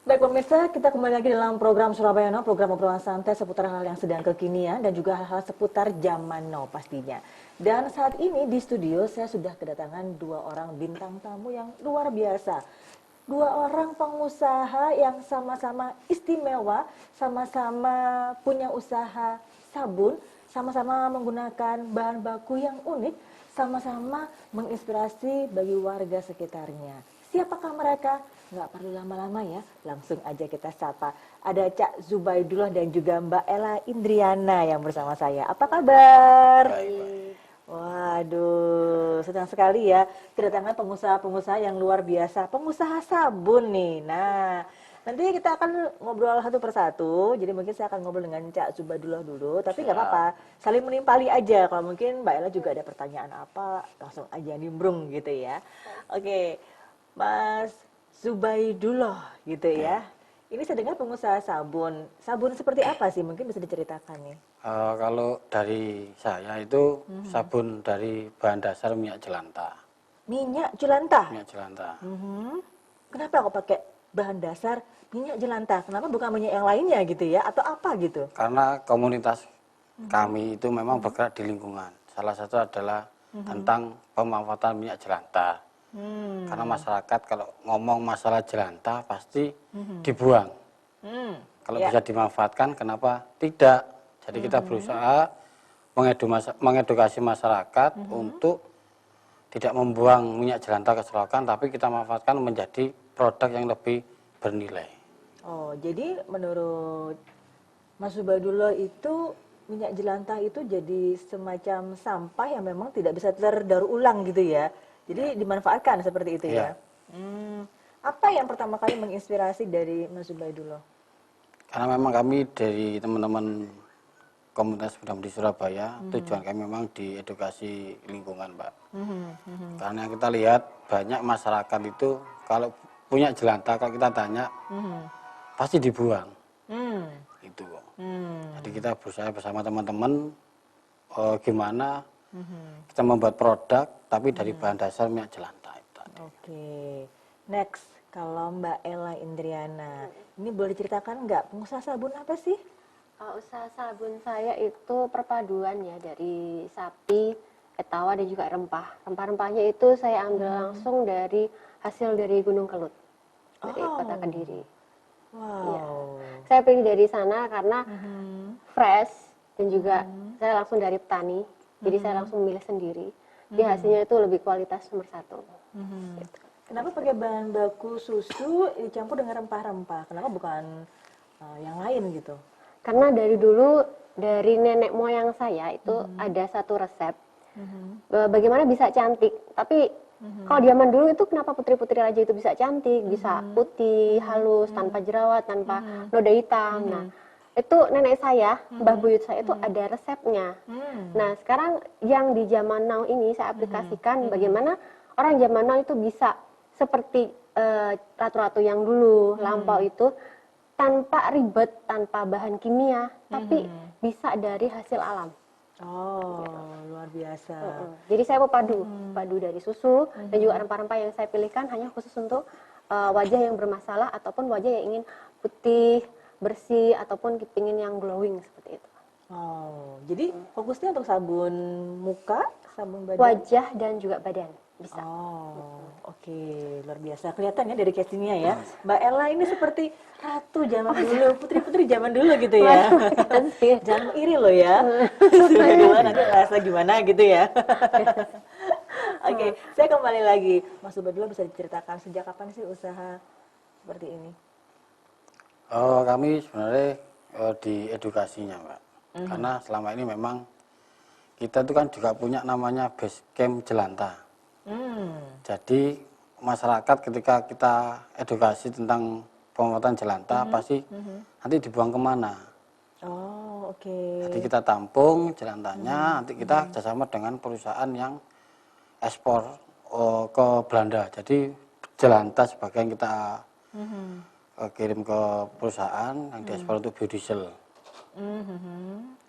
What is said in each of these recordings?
Baik pemirsa, kita kembali lagi dalam program Surabaya Now, program obrolan santai seputar hal yang sedang kekinian dan juga hal-hal seputar zaman now pastinya. Dan saat ini di studio saya sudah kedatangan dua orang bintang tamu yang luar biasa. Dua orang pengusaha yang sama-sama istimewa, sama-sama punya usaha sabun, sama-sama menggunakan bahan baku yang unik, sama-sama menginspirasi bagi warga sekitarnya. Siapakah mereka? Nggak perlu lama-lama ya, langsung aja kita sapa. Ada Cak Zubaidullah dan juga Mbak Ella Indriana yang bersama saya. Apa kabar? Baik. Waduh, senang sekali ya kedatangan pengusaha-pengusaha yang luar biasa, pengusaha sabun nih. Nah, nanti kita akan ngobrol satu persatu, jadi mungkin saya akan ngobrol dengan Cak Zubaidullah dulu, tapi nggak Siap. apa-apa, saling menimpali aja. Kalau mungkin Mbak Ella juga ada pertanyaan apa, langsung aja nimbrung gitu ya. Oke, Mas Zubaidullah gitu Ya. ya. Ini saya dengar pengusaha sabun. Sabun seperti apa sih? Mungkin bisa diceritakan nih. Kalau dari saya itu sabun dari bahan dasar minyak jelantah. Minyak jelantah. Minyak jelantah. Mhm. Kenapa kok pakai bahan dasar minyak jelantah? Kenapa bukan minyak yang lainnya gitu ya? Atau apa gitu? Karena komunitas kami itu memang bergerak di lingkungan. Salah satu adalah tentang pemanfaatan minyak jelantah. Karena Hmm. masyarakat kalau ngomong masalah jelantah pasti dibuang. Hmm. Kalau Ya. bisa dimanfaatkan, kenapa tidak? Jadi kita berusaha mengedukasi masyarakat untuk tidak membuang minyak jelantah ke selokan, tapi kita manfaatkan menjadi produk yang lebih bernilai. Oh, jadi menurut Mas Zubaidullah itu minyak jelantah itu jadi semacam sampah yang memang tidak bisa terdaur ulang gitu ya. Ya, Jadi dimanfaatkan seperti itu ya. ya. Hmm. Apa yang pertama kali menginspirasi dari Mas Zubaidullah? Karena memang kami dari teman-teman komunitas Muda di Surabaya, tujuan kami memang di edukasi lingkungan, Pak. Karena yang kita lihat banyak masyarakat itu kalau punya jelantah, kalau kita tanya pasti dibuang. Hmm. Itu. Jadi Hmm. kita berusaha bersama teman-teman gimana kita membuat produk tapi dari bahan dasar minyak jelantah itu tadi. Oke. Next, kalau Mbak Ella Indriana, ini boleh diceritakan nggak pengusaha sabun apa sih? Usaha sabun saya itu perpaduan ya dari sapi, etawa dan juga rempah. Rempah-rempahnya itu saya ambil langsung dari hasil dari Gunung Kelut, dari Kota Oh, Kediri. Iya. wow. Saya pilih dari sana karena fresh dan juga saya langsung dari petani. Jadi saya langsung memilih sendiri. Jadi hasilnya itu lebih kualitas nomor satu. Gitu. Kenapa pakai bahan baku susu dicampur dengan rempah-rempah? Kenapa bukan yang lain gitu? Karena dari dulu dari nenek moyang saya itu ada satu resep bagaimana bisa cantik. Tapi kalau zaman dulu itu kenapa putri-putri raja itu bisa cantik, bisa putih, halus, tanpa jerawat, tanpa noda hitam. Nah, itu nenek saya, mbah buyut saya itu ada resepnya. Nah, sekarang yang di zaman now ini saya aplikasikan bagaimana orang zaman now itu bisa seperti ratu-ratu yang dulu, lampau itu tanpa ribet, tanpa bahan kimia, tapi bisa dari hasil alam. Oh, luar biasa. Jadi saya mau padu dari susu dan juga rempah-rempah yang saya pilihkan hanya khusus untuk wajah yang bermasalah ataupun wajah yang ingin putih, bersih ataupun kepingin yang glowing seperti itu. Oh, jadi fokusnya untuk sabun muka, sabun badan? Wajah dan juga badan bisa. Oh, oke, luar biasa. Kelihatan ya dari casingnya ya. Mbak Ella ini seperti ratu zaman dulu, putri-putri zaman dulu gitu ya. Makasih. Jangan iri loh ya. Sudah tua nanti rasa gimana gitu ya. Oke, saya kembali lagi. Mas Ubadullah bisa diceritakan sejak kapan sih usaha seperti ini? Kami sebenarnya di edukasinya, Mbak. Karena selama ini memang kita itu kan juga punya namanya base camp jelantah. Jadi masyarakat ketika kita edukasi tentang pemerawatan jelantah pasti nanti dibuang kemana. Oh, oke. Jadi kita tampung jelantahnya, nanti kita kerjasama dengan perusahaan yang ekspor ke Belanda. Jadi jelantah sebagian kita kirim ke perusahaan yang diekspor untuk biodiesel.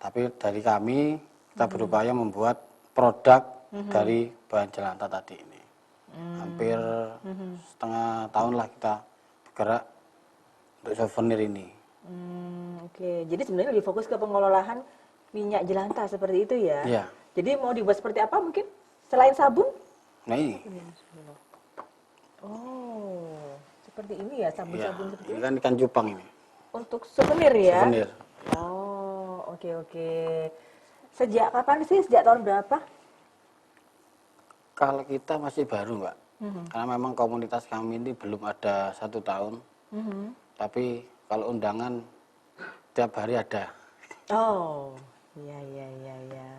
Tapi dari kami kita berupaya membuat produk dari bahan jelantah tadi ini. Hampir setengah tahun lah kita bergerak untuk souvenir ini. Oke. Jadi sebenarnya lebih fokus ke pengelolaan minyak jelantah seperti itu ya. Iya. Jadi mau dibuat seperti apa mungkin? Selain sabun? Nah ini, Oh, seperti ini ya, ya, sabun-sabun seperti ini ini. kan ikan cupang ini, Untuk souvenir ya? souvenir. Oh, oke oke. Sejak kapan sih? Sejak tahun berapa? Kalau kita masih baru Mbak, karena memang komunitas kami ini belum ada 1 tahun, tapi kalau undangan tiap hari ada. Oh, iya iya iya iya.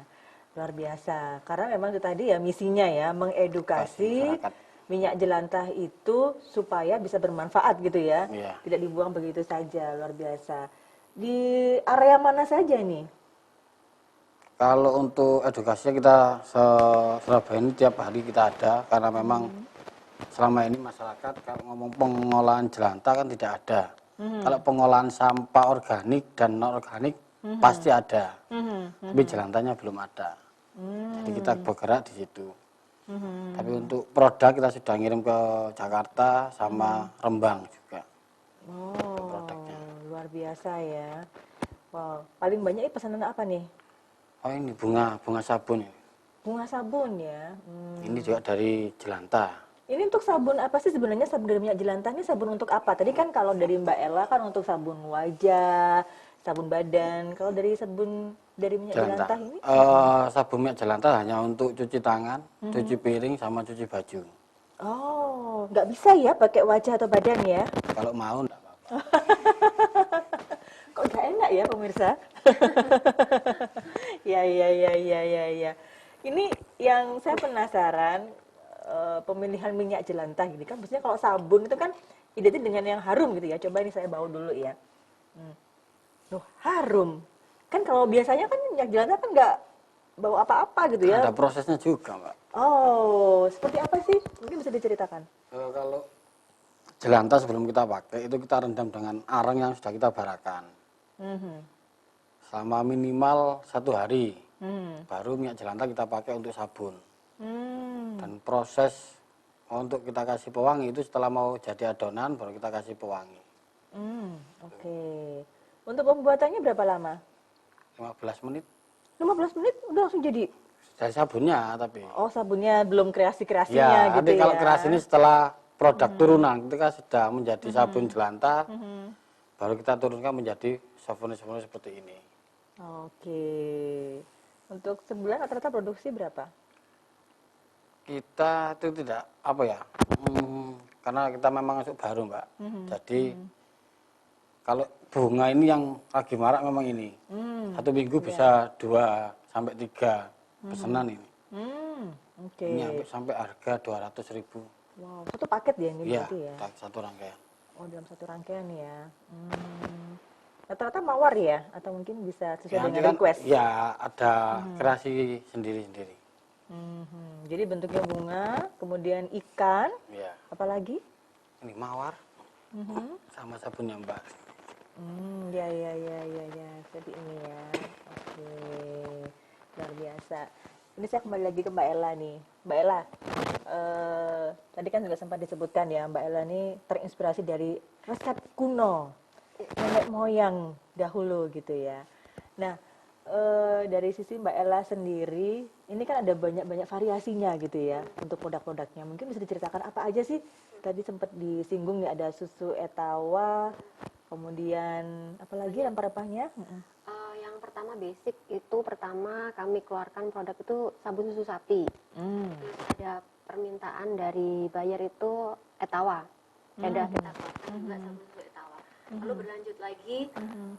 Luar biasa. Karena memang itu tadi ya misinya ya, mengedukasi Masyarakat. minyak jelantah itu supaya bisa bermanfaat gitu ya. Iya. Tidak dibuang begitu saja, luar biasa. Di area mana saja nih? Kalau untuk edukasinya kita Surabaya ini tiap hari kita ada, karena memang selama ini masyarakat kalau ngomong pengolahan jelantah kan tidak ada. Kalau pengolahan sampah organik dan non organik pasti ada, tapi jelantahnya belum ada. Jadi kita bergerak di situ. Tapi untuk produk kita sudah ngirim ke Jakarta sama Rembang juga. Untuk Oh, produknya. luar biasa ya. Wow, paling banyak pesanan apa nih? Oh ini bunga sabun ini. Bunga sabun ya. Ini juga dari jelantah. Ini untuk sabun apa sih sebenarnya, sabun dari minyak jelantah ini sabun untuk apa? Tadi kan kalau dari Mbak Ella kan untuk sabun wajah, sabun badan. Kalau dari sabun dari minyak Jelantah. jelantah ini? Sabun minyak jelantah hanya untuk cuci tangan, cuci piring, sama cuci baju. Oh, nggak bisa ya pakai wajah atau badan ya? Kalau mau enggak apa-apa. Kok nggak enak ya pemirsa? Ya, ya, ya, ya, ya, ya. Ini yang saya penasaran, pemilihan minyak jelantah gitu kan. Biasanya kalau sabun itu kan identik dengan yang harum gitu ya. Coba ini saya bawa dulu ya. Loh, harum. Kan kalau biasanya kan minyak jelantah kan nggak bau apa-apa gitu ya. Ada prosesnya juga, Mbak. Oh, seperti apa sih? Mungkin bisa diceritakan. Kalau jelantah sebelum kita pakai itu kita rendam dengan arang yang sudah kita barakan Mhm. selama minimal 1 hari. Hmm. Baru minyak jelantah kita pakai untuk sabun. Hmm. Dan proses untuk kita kasih pewangi itu setelah mau jadi adonan baru kita kasih pewangi. Oke. Untuk pembuatannya berapa lama? 15 menit 15 menit udah langsung jadi. dari sabunnya tapi. Oh, sabunnya belum kreasi-kreasinya Ya, gitu nanti kalau ya. keras ini setelah produk turunan ketika sudah menjadi sabun jelantah, baru kita turunkan menjadi souvenir-souvenir seperti ini. Oke. Untuk sebulan rata-rata produksi berapa? Kita itu tidak apa ya, karena kita memang masuk baru Mbak. Jadi kalau bunga ini yang lagi marak memang ini. 1 minggu bisa 2 sampai 3 pesanan ini. Oke. Ini sampai harga 200.000. Wow, satu paket ya ini Iya, berarti ya? satu rangkaian. Oh, dalam satu rangkaian ya. Rata-rata mawar ya? Atau mungkin bisa sesuai Ya, nanti dengan kan request? ya ada kreasi sendiri-sendiri. Jadi bentuknya bunga, kemudian ikan, Ya, apalagi? ini mawar sama sabunnya Mbak. Ya, ya, ya, ya, ya. Seperti ini ya. Oke, luar biasa. Ini saya kembali lagi ke Mbak Ella nih. Mbak Ella, tadi kan juga sempat disebutkan ya, Mbak Ella ini terinspirasi dari resep kuno, nenek moyang dahulu gitu ya. Nah, dari sisi Mbak Ella sendiri, ini kan ada banyak-banyak variasinya gitu ya untuk produk-produknya. Mungkin bisa diceritakan apa aja sih? Tadi sempat disinggung nih ada susu etawa, kemudian apalagi rempah-rempahnya? Yang pertama basic itu pertama kami keluarkan produk itu sabun susu sapi. Terus ada permintaan dari buyer itu etawa. Ada kita keluarkan juga sabun susu etawa. Lalu berlanjut lagi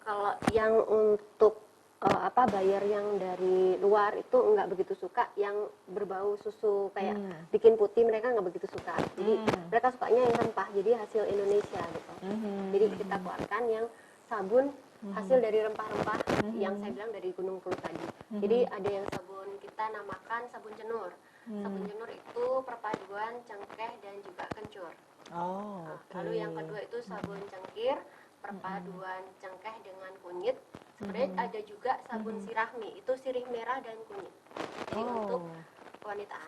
kalau yang untuk buyer yang dari luar itu nggak begitu suka yang berbau susu kayak bikin putih, mereka nggak begitu suka. Jadi mereka sukanya yang rempah, jadi hasil Indonesia gitu. Jadi kita keluarkan yang sabun hasil dari rempah-rempah yang saya bilang dari Gunung Kelut tadi. Jadi ada yang sabun kita namakan sabun cenur. Sabun cenur itu perpaduan cengkeh dan juga kencur. Oh, Lalu yang kedua itu sabun cengkir, perpaduan cengkeh dengan kunyit. Sebenarnya ada juga sabun sirahmi, itu sirih merah dan kunyit. Jadi untuk wanita.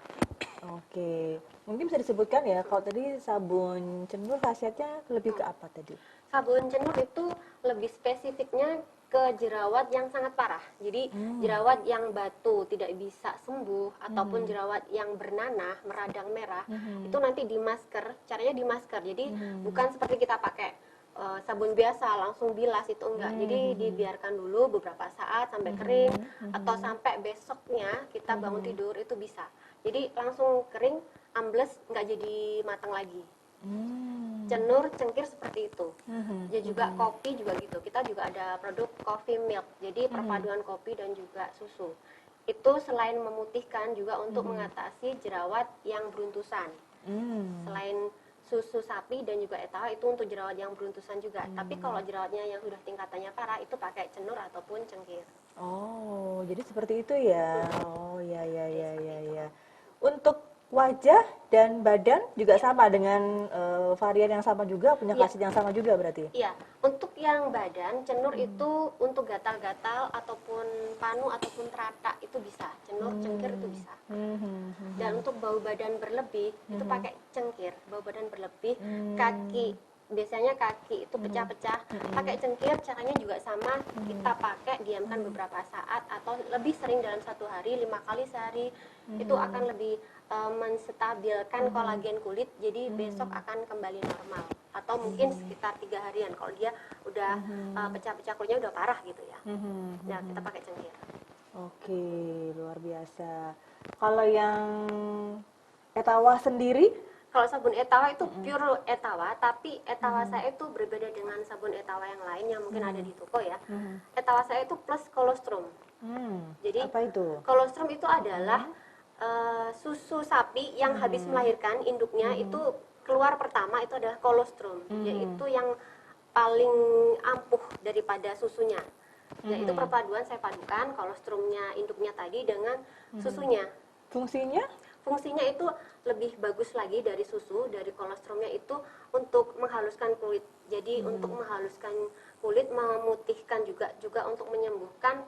Oke, mungkin bisa disebutkan ya, kalau tadi sabun cenur khasiatnya lebih ke apa tadi? Sabun cenur itu lebih spesifiknya ke jerawat yang sangat parah. Jadi jerawat yang batu tidak bisa sembuh ataupun jerawat yang bernanah, meradang merah, itu nanti di masker. Caranya di masker. Jadi bukan seperti kita pakai sabun biasa langsung bilas, itu enggak. Jadi dibiarkan dulu beberapa saat sampai kering atau sampai besoknya kita bangun tidur itu bisa. Jadi langsung kering, ambles, nggak jadi matang lagi. Cenur, cengkir seperti itu. Ya juga kopi juga gitu. Kita juga ada produk coffee milk. Jadi perpaduan kopi dan juga susu. Itu selain memutihkan juga untuk mengatasi jerawat yang beruntusan. Selain susu sapi dan juga etawa itu untuk jerawat yang beruntusan juga. Tapi kalau jerawatnya yang sudah tingkatannya parah itu pakai cenur ataupun cengkir. Oh, jadi seperti itu ya. Oh, ya, ya, ya, ya, ya. Untuk wajah dan badan juga sama dengan varian yang sama juga, punya Iya. khasiat yang sama juga berarti. Iya, untuk yang badan, cenur itu untuk gatal-gatal ataupun panu ataupun terata itu bisa. Cenur, cengkir itu bisa. Dan untuk bau badan berlebih itu pakai cengkir. Bau badan berlebih, kaki, biasanya kaki itu pecah-pecah. Pakai cengkir, caranya juga sama. Kita pakai, diamkan beberapa saat atau lebih sering dalam satu hari, 5 kali sehari. Itu akan lebih menstabilkan kolagen kulit, jadi besok akan kembali normal. Atau mungkin sekitar 3 harian kalau dia udah pecah-pecah kulitnya udah parah gitu ya. Nah, kita pakai cengkir. Oke, luar biasa. Kalau yang etawa sendiri, Kalau sabun etawa itu pure etawa, tapi etawa saya itu berbeda dengan sabun etawa yang lain yang mungkin ada di toko ya. Etawa saya itu plus kolostrum. Jadi apa itu? kolostrum itu adalah susu sapi yang habis melahirkan induknya itu keluar pertama itu adalah kolostrum, yaitu yang paling ampuh daripada susunya. Yaitu perpaduan saya padukan kolostrumnya induknya tadi dengan susunya. Fungsinya? Fungsinya itu lebih bagus lagi dari susu, dari kolostrumnya itu untuk menghaluskan kulit. Jadi untuk menghaluskan kulit, memutihkan juga untuk menyembuhkan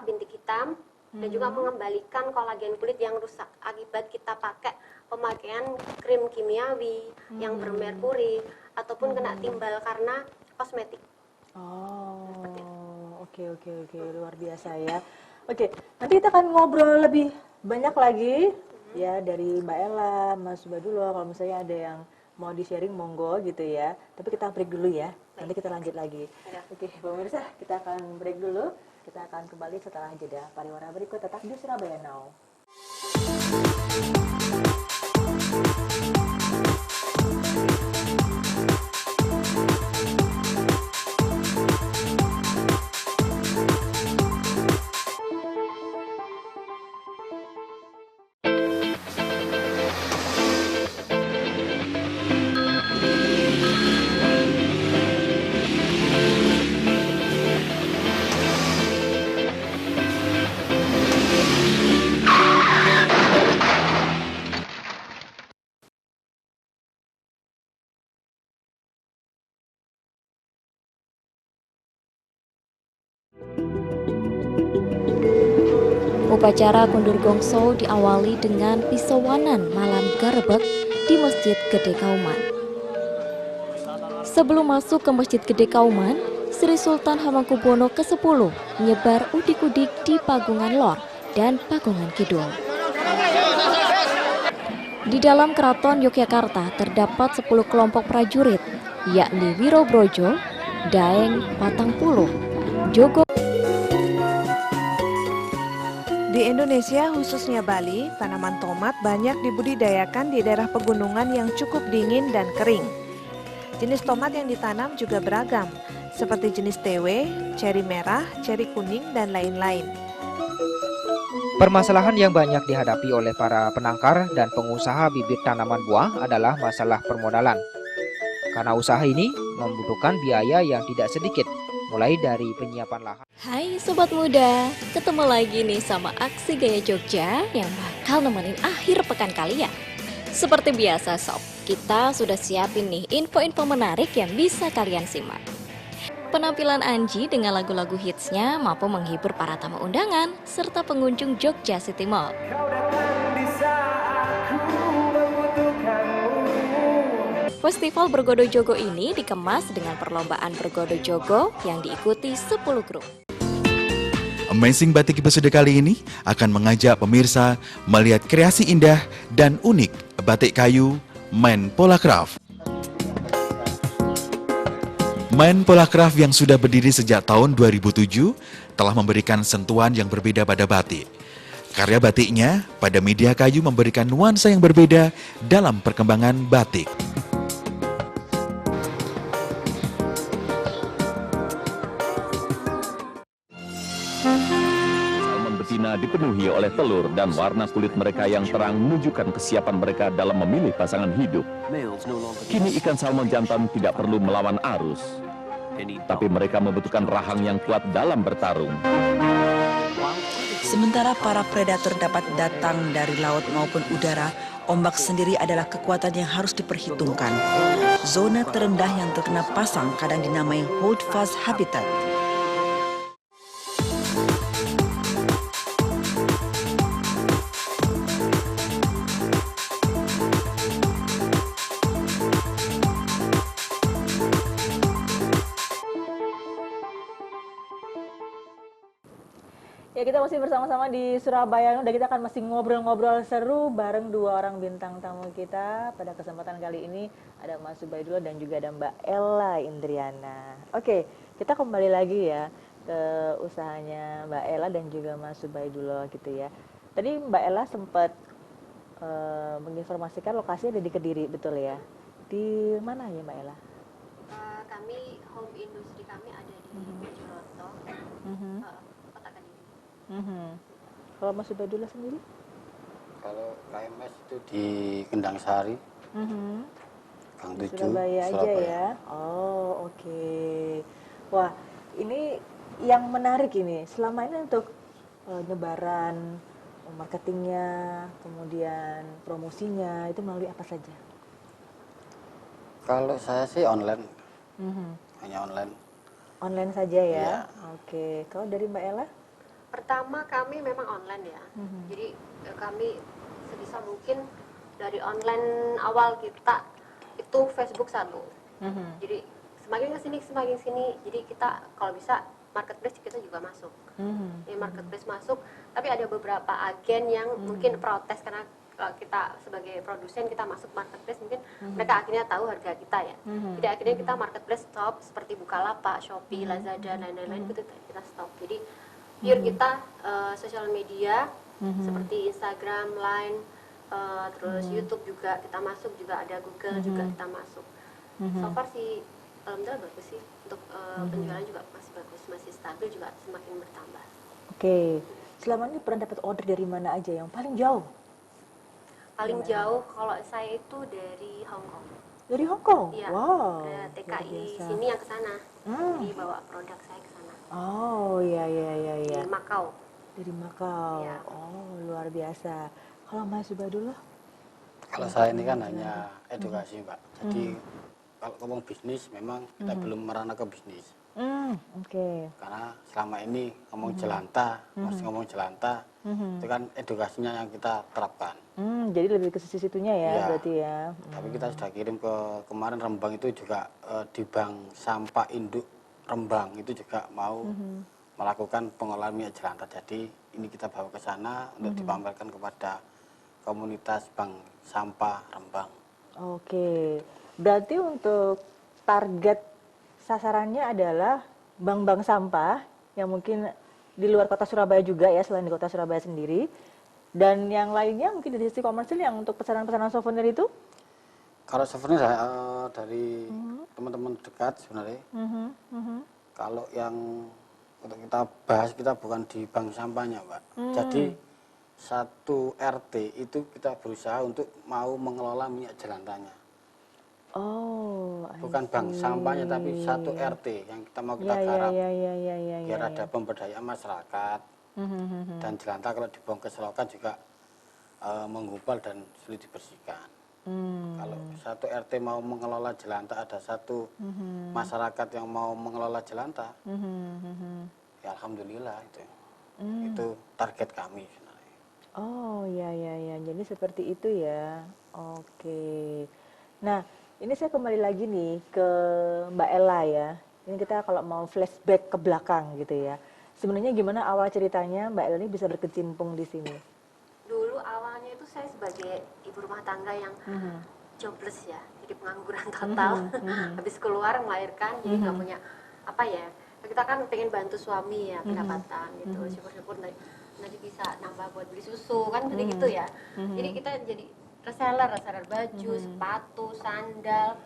bintik hitam dan juga mengembalikan kolagen kulit yang rusak akibat kita pakai pemakaian krim kimiawi yang bermerkuri ataupun kena timbal karena kosmetik. Oh, oke, luar biasa ya. Oke, nanti kita akan ngobrol lebih banyak lagi ya dari Mbak Ella, Mas Badulo. Kalau misalnya ada yang mau di-sharing monggo gitu ya. Tapi kita break dulu ya. Nanti kita lanjut lagi. Ya. Oke, pemirsa, kita akan break dulu. Kita akan kembali setelah jeda pariwara berikut, tetap di Surabaya Now. Upacara kundur gongso diawali dengan pisawanan malam garebek di Masjid Gede Kauman. Sebelum masuk ke Masjid Gede Kauman, Sri Sultan Hamengkubuwono ke-10 menyebar udik-udik di Pagungan Lor dan Pagungan Kidul. Di dalam keraton Yogyakarta terdapat 10 kelompok prajurit, yakni Wirobrojo, Daeng, Patangpuluh, Jogo. Di Indonesia, khususnya Bali, tanaman tomat banyak dibudidayakan di daerah pegunungan yang cukup dingin dan kering. Jenis tomat yang ditanam juga beragam, seperti jenis TW, ceri merah, ceri kuning, dan lain-lain. Permasalahan yang banyak dihadapi oleh para penangkar dan pengusaha bibit tanaman buah adalah masalah permodalan. Karena usaha ini membutuhkan biaya yang tidak sedikit, mulai dari penyiapan lahan. Hai Sobat Muda, ketemu lagi nih sama Aksi Gaya Jogja yang bakal nemenin akhir pekan kalian. Seperti biasa Sob, kita sudah siapin nih info-info menarik yang bisa kalian simak. Penampilan Anji dengan lagu-lagu hitsnya mampu menghibur para tamu undangan serta pengunjung Jogja City Mall. Kau datang di saat ku Festival Bergodo Jogo ini dikemas dengan perlombaan bergodo jogo yang diikuti 10 grup. Amazing Batik episode kali ini akan mengajak pemirsa melihat kreasi indah dan unik batik kayu Men Polacraft. Men Polacraft yang sudah berdiri sejak tahun 2007 telah memberikan sentuhan yang berbeda pada batik. Karya batiknya pada media kayu memberikan nuansa yang berbeda dalam perkembangan batik. Salmon betina dipenuhi oleh telur dan warna kulit mereka yang terang menunjukkan kesiapan mereka dalam memilih pasangan hidup. Kini ikan salmon jantan tidak perlu melawan arus, tapi mereka membutuhkan rahang yang kuat dalam bertarung. Sementara para predator dapat datang dari laut maupun udara, ombak sendiri adalah kekuatan yang harus diperhitungkan. Zona terendah yang terkena pasang kadang dinamai hold fast habitat. Ya, kita masih bersama-sama di Surabaya dan kita akan masih ngobrol-ngobrol seru bareng dua orang bintang tamu kita. Pada kesempatan kali ini ada Mas Subaidullah dan juga ada Mbak Ella Indriana. Oke, kita kembali lagi ya ke usahanya Mbak Ella dan juga Mas Subaidullah gitu ya. Tadi Mbak Ella sempat menginformasikan lokasinya ada di Kediri, betul ya? Di mana ya Mbak Ella? Kami home industry kami ada di Mojokerto, Kota Kediri. Kalau Mas Subaidullah sendiri? Kalau KMS itu di Kendang Sari, Gang Di 7, Surabaya aja ya. Oh, oke. Wah, ini yang menarik ini. Selama ini untuk nyebaran marketingnya, kemudian promosinya itu melalui apa saja? Kalau saya sih online, hanya online. Online saja ya. Iya. Oke. Kalau dari Mbak Ella? Pertama kami memang online ya, jadi kami sebisa mungkin dari online awal kita itu Facebook satu. Jadi semakin kesini, jadi kita kalau bisa marketplace kita juga masuk. Di marketplace masuk, tapi ada beberapa agen yang mungkin protes karena kita sebagai produsen kita masuk marketplace mungkin mereka akhirnya tahu harga kita ya. Jadi akhirnya kita marketplace stop seperti Bukalapak, Shopee, Lazada dan lain-lain itu kita stop. Jadi pure kita sosial media seperti Instagram, Line, terus YouTube juga kita masuk, juga ada Google juga kita masuk. So far sih alhamdulillah bagus sih untuk penjualan juga masih bagus, masih stabil, juga semakin bertambah. Oke. Selama ini pernah dapat order dari mana aja yang paling jauh? Paling jauh kalau saya itu dari Hong Kong. Dari Hong Kong? Iya. Wow. Ada luar TKI biasa. sini yang ke sana. Jadi bawa produk saya ke sana. Oh, iya. Di Macau. Dari Macau. Iya. Oh, luar biasa. Kalau Mas Subadullah? Kalau saya ini kan hanya edukasi, Mbak. Jadi kalau ngomong bisnis memang kita belum merana ke bisnis. Oke. Karena selama ini ngomong jelantah, masih ngomong jelantah, itu kan edukasinya yang kita terapkan. Jadi lebih ke sisi situnya ya, Iya. berarti ya. Tapi kita sudah kirim ke kemarin Rembang itu juga di Bank Sampah Induk Rembang itu juga mau melakukan pengolahan minyak jelantah. Jadi ini kita bawa ke sana untuk dipamerkan kepada komunitas Bank Sampah Rembang. Oke. Berarti untuk target sasarannya adalah bank-bank sampah yang mungkin di luar kota Surabaya juga ya, selain di kota Surabaya sendiri. Dan yang lainnya mungkin dari sisi komersil yang untuk pesanan-pesanan souvenir itu? Kalau souvenir dari teman-teman dekat sebenarnya. Kalau yang untuk kita bahas, kita bukan di bank sampahnya, Mbak. Jadi satu RT itu kita berusaha untuk mau mengelola minyak jelantahnya. Oh, Bukan bank sampahnya, tapi satu RT yang kita mau kita garap. Biar ada pemberdayaan masyarakat. Dan jelantah kalau dibuang ke selokan juga menggumpal dan sulit dibersihkan. Kalau satu RT mau mengelola jelantah, ada satu masyarakat yang mau mengelola jelantah, ya alhamdulillah itu. Itu target kami sebenarnya. Oh, ya. Jadi seperti itu ya. Oke. Nah, Ini saya kembali lagi nih ke Mbak Ella ya. Ini kita kalau mau flashback ke belakang gitu ya. Sebenarnya gimana awal ceritanya Mbak Ella ini bisa berkecimpung di sini? Dulu awalnya itu saya sebagai ibu rumah tangga yang jobless ya, jadi pengangguran total. Habis keluar melahirkan, jadi nggak punya apa ya. Kita kan pengen bantu suami ya pendapatan gitu. Syukur-syukur nanti bisa nambah buat beli susu kan seperti gitu ya. Jadi kita jadi reseller baju, sepatu, sandal,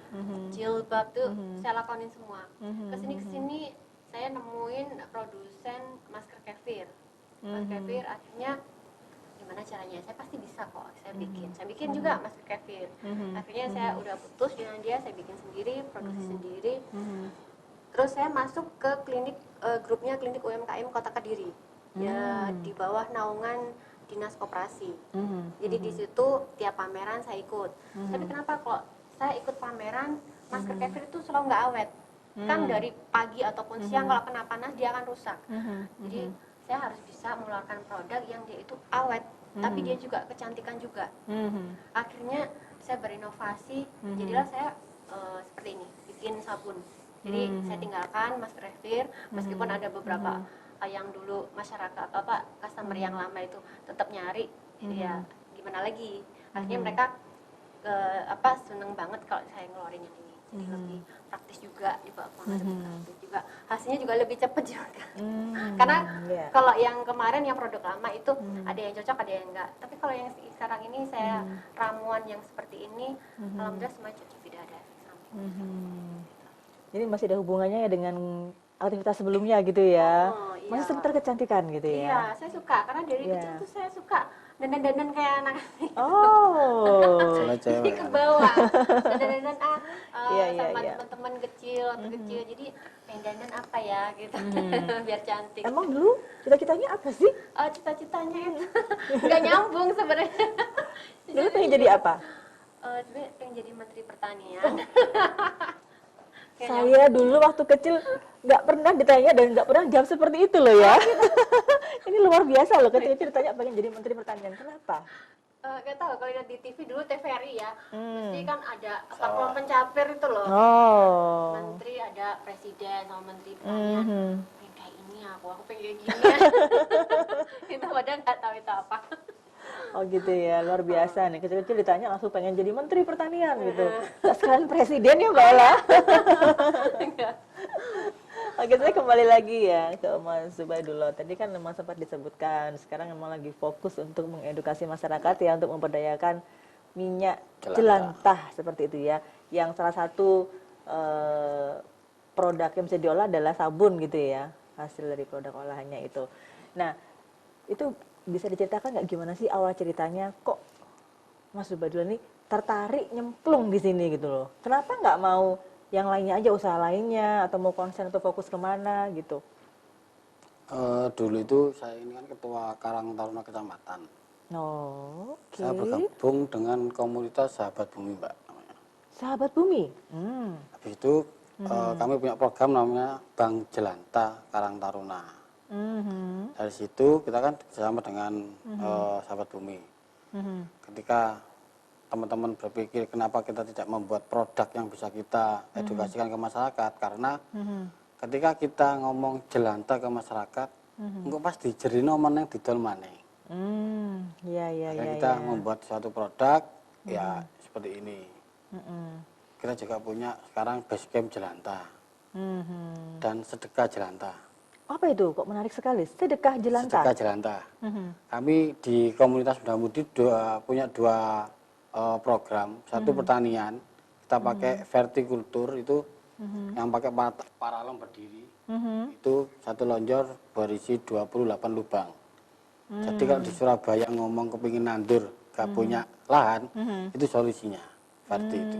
jilbab tuh saya lakonin semua. Kesini saya nemuin produsen masker kefir. Masker kefir akhirnya gimana caranya? Saya pasti bisa kok. Saya bikin juga masker kefir. Akhirnya saya udah putus dengan dia, saya bikin sendiri, produksi sendiri. Terus saya masuk ke grupnya klinik UMKM Kota Kediri. Ya di bawah naungan Dinas Koperasi. Jadi di situ tiap pameran saya ikut. Tapi kenapa kok saya ikut pameran masker kefir itu selalu nggak awet? Kan dari pagi ataupun siang kalau kena panas dia akan rusak. Jadi saya harus bisa mengeluarkan produk yang dia itu awet, tapi dia juga kecantikan juga. Akhirnya saya berinovasi, jadilah saya seperti ini, bikin sabun. Jadi saya tinggalkan masker kefir, meskipun ada beberapa yang dulu masyarakat customer yang lama itu tetap nyari, ya gimana lagi. Akhirnya mereka seneng banget kalau saya ngeluarin yang ini. Jadi lebih praktis juga juga hasilnya juga lebih cepat juga. Karena kalau yang kemarin yang produk lama itu ada yang cocok ada yang enggak. Tapi kalau yang sekarang ini saya ramuan yang seperti ini, alhamdulillah semua cocok, tidak ada Jadi masih ada hubungannya ya dengan aktivitas sebelumnya gitu ya. Iya. Masih seputar kecantikan gitu ya. Iya, saya suka karena dari kecil tuh saya suka dandan-dandan kayak anak. Oh. Jadi ke bawah. Dandan-dandan sama teman-teman kecil atau kecil. Jadi pengen dandan apa ya gitu. Biar cantik. Emang dulu cita-citanya apa sih? Cita-citanya itu nggak nyambung sebenarnya. Dulu pengen jadi apa? Sebenarnya pengen jadi Menteri Pertanian. Saya dulu waktu kecil nggak pernah ditanya dan nggak pernah jawab seperti itu loh ya. Ini luar biasa loh, kecil-kecil ditanya pengen jadi Menteri Pertanian. Kenapa? Gak tahu kalau lihat di TV dulu TVRI ya, mesti kan ada paslon pencapir itu loh. Menteri ada presiden sama menteri pertanian. Pengen kayak ini aku pengen kayak gini ya. Itu padahal nggak tahu itu apa. Oh gitu ya, luar biasa nih. Kecil-kecil ditanya langsung pengen jadi Menteri Pertanian gitu. Nggak sekalian presiden ya Mbak Ella. Oke, saya kembali lagi ya ke Mas Zubaidullah. Tadi kan memang sempat disebutkan, sekarang memang lagi fokus untuk mengedukasi masyarakat ya, untuk memberdayakan minyak jelantah seperti itu ya. Yang salah satu produk yang bisa diolah adalah sabun gitu ya, hasil dari produk olahannya itu. Nah, itu bisa diceritakan nggak gimana sih awal ceritanya kok Mas Zubaidullah ini tertarik nyemplung di sini gitu loh? Kenapa nggak mau yang lainnya aja, usaha lainnya, atau mau konsen atau fokus kemana gitu? Dulu itu saya ini kan ketua Karang Taruna Kecamatan. Oh, oke. Saya bergabung dengan komunitas Sahabat Bumi, Mbak, namanya. Sahabat Bumi. Habis itu kami punya program namanya Bank Jelantah Karang Taruna. Dari situ kita kan bersama dengan Sahabat Bumi. Ketika teman-teman berpikir kenapa kita tidak membuat produk yang bisa kita edukasikan ke masyarakat, karena ketika kita ngomong jelantah ke masyarakat, enggak pasti jerino meneng didol maneh. Kita membuat suatu produk ya seperti ini. Kita juga punya sekarang base camp jelantah dan sedekah jelantah. Apa itu? Kok menarik sekali? Sedekah jelantah. Sedekah jelantah. Kami di komunitas Muda Mudi punya dua program. Satu pertanian, kita pakai vertikultur itu yang pakai paralon berdiri. Itu satu lonjor berisi 28 lubang. Jadi kalau di Surabaya ngomong kepingin nandur, gak punya lahan, itu solusinya, verti itu.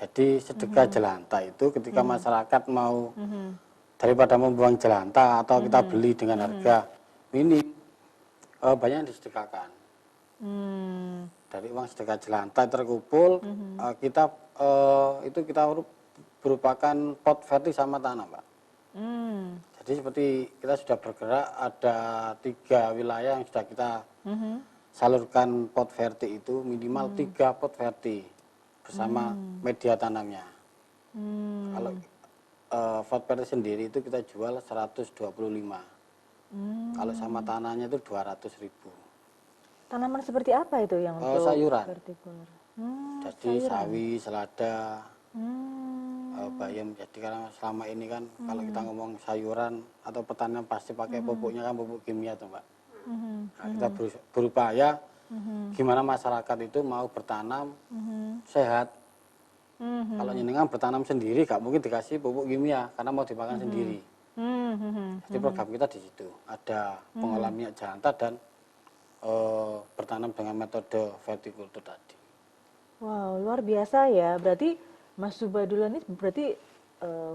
Jadi sedekah jelantah itu ketika masyarakat mau daripada membuang jelantah atau kita beli dengan harga minim, banyak yang disedekahkan. Dari uang sedekah jelantah terkumpul, kita berupakan pot verti sama tanah, Mbak. Jadi seperti kita sudah bergerak, ada 3 wilayah yang sudah kita salurkan pot verti itu, minimal 3 pot verti bersama media tanamnya. Kalau fosfator sendiri itu kita jual 125. Kalau sama tanahnya itu 200.000. Tanaman seperti apa itu yang untuk sayuran. vertikuler? Jadi sawi, selada, bayam. Jadi karena selama ini kan kalau kita ngomong sayuran atau pertanian pasti pakai pupuknya kan pupuk kimia tuh Mbak. Nah, kita berupaya gimana masyarakat itu mau bertanam sehat. Kalau nyenengan bertanam sendiri gak mungkin dikasih pupuk kimia karena mau dimakan sendiri. Jadi program kita di situ ada pengolahan minyak jelantah dan bertanam dengan metode vertikultur tadi. Wow, luar biasa ya. Berarti Mas Subadullah ini berarti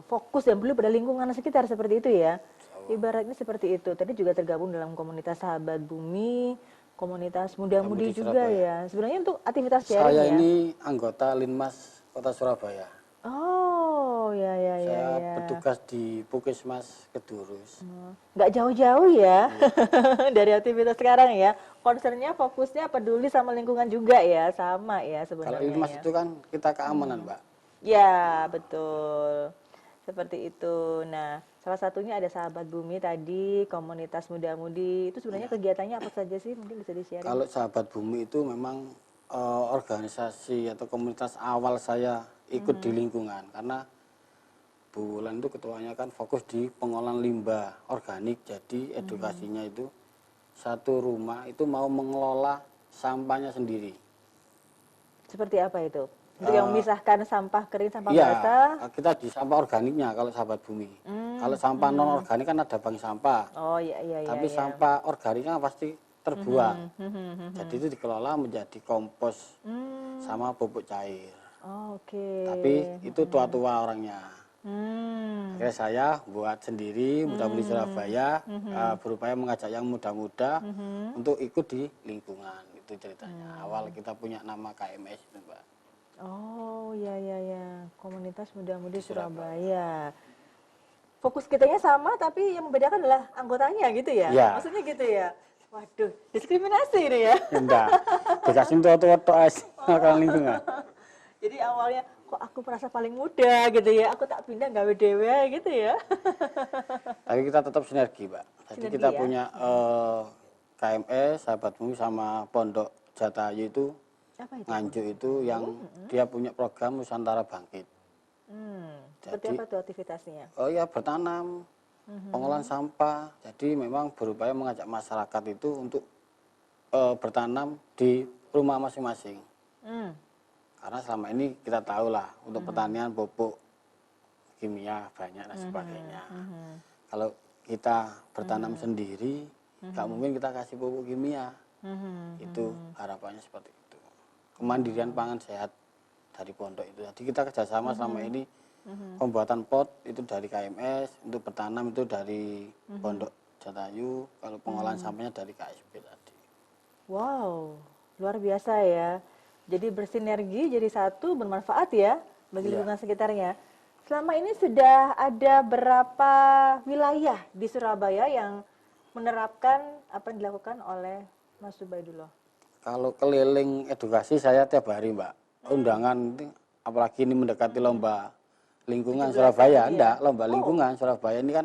fokus dan peduli pada lingkungan sekitar seperti itu ya. Ibaratnya seperti itu. Tadi juga tergabung dalam komunitas Sahabat Bumi, komunitas muda-mudi juga ya. Sebenarnya untuk aktivitas sharing Saya ya. ini anggota Linmas Kota Surabaya. Oh, ya. Saya bertugas di Puskesmas Kedurus. Nggak jauh-jauh ya dari aktivitas sekarang ya. Concernnya fokusnya peduli sama lingkungan juga ya, sama ya sebenarnya. Kalau Linmas ya. itu kan kita keamanan, Mbak. Ya, betul. Seperti itu. Nah, salah satunya ada Sahabat Bumi tadi, komunitas muda-mudi. Itu sebenarnya kegiatannya apa saja sih? Mungkin bisa di-share. Kalau Sahabat Bumi itu memang organisasi atau komunitas awal saya ikut di lingkungan. Karena Bu Wulan itu ketuanya kan fokus di pengolahan limbah organik. Jadi edukasinya itu satu rumah itu mau mengelola sampahnya sendiri. Seperti apa itu? Untuk yang memisahkan sampah kering, sampah basah? Iya, kita di sampah organiknya kalau Sahabat Bumi. Kalau sampah non organik kan ada bank sampah. Oh iya. Tapi sampah organiknya pasti terbuang. Jadi itu dikelola menjadi kompos sama pupuk cair. Oh, oke. Tapi itu tua-tua orangnya. Akhirnya saya buat sendiri, muda-mudi Surabaya, berupaya mengajak yang muda-muda untuk ikut di lingkungan. Itu ceritanya. Awal kita punya nama KMS itu, Mbak. Oh ya. Komunitas muda-mudi Surabaya. Fokus kitanya sama, tapi yang membedakan adalah anggotanya gitu ya? Ya. Maksudnya gitu ya? Waduh, diskriminasi ini ya? Enggak, dikasih tua-tua aja kalau lingkungan. Jadi awalnya kok aku merasa paling muda gitu ya, aku tak pindah gawe dewe gitu ya. Tapi kita tetap sinergi, Mbak. Jadi Sinergi kita ya? punya KMS, Sahabat Bumi sama Pondok Jatayu itu, Apa itu? Nganjuk itu yang dia punya program Nusantara Bangkit. Seperti Jadi- apa tuh aktivitasnya? Oh ya, bertanam, pengolahan sampah. Jadi memang berupaya mengajak masyarakat itu untuk bertanam di rumah masing-masing. Karena selama ini kita tahu lah untuk pertanian pupuk kimia banyak dan sebagainya. Kalau kita bertanam sendiri, nggak mungkin kita kasih pupuk kimia. Itu harapannya seperti itu. Kemandirian pangan sehat dari pondok itu. Jadi kita kerjasama selama ini pembuatan pot itu dari KMS, untuk bertanam itu dari Pondok Jatayu, kalau pengolahan sampahnya dari KSP tadi. Wow, luar biasa ya. Jadi bersinergi, jadi satu, bermanfaat ya bagi lingkungan sekitarnya. Selama ini sudah ada berapa wilayah di Surabaya yang menerapkan apa yang dilakukan oleh Mas Subadullah? Kalau keliling edukasi saya tiap hari, Mbak. Undangan, apalagi ini mendekati lomba lingkungan Surabaya, enggak, lomba lingkungan Surabaya ini kan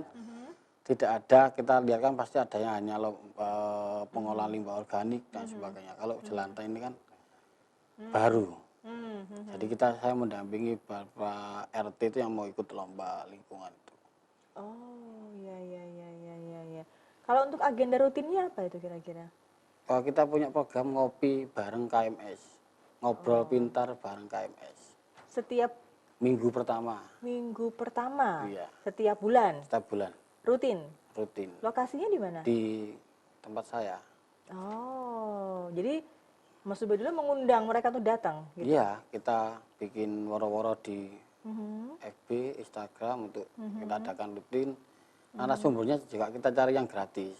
tidak ada, kita lihat kan pasti ada yang hanya pengolahan limbah organik dan sebagainya. Kalau jelantah ini kan baru. Jadi saya mendampingi beberapa RT itu yang mau ikut lomba lingkungan itu. Oh, ya. Kalau untuk agenda rutinnya apa itu kira-kira? Kita punya program ngopi bareng KMS, ngobrol pintar bareng KMS. Setiap Minggu pertama, minggu pertama, Iya. setiap bulan, setiap bulan, rutin. rutin. Lokasinya di mana? Di tempat saya. Oh, jadi Mas Subadullah mengundang mereka untuk datang gitu? Iya, kita bikin woro-woro di FB, Instagram untuk kita adakan rutin. Narasumbernya juga kita cari yang gratis.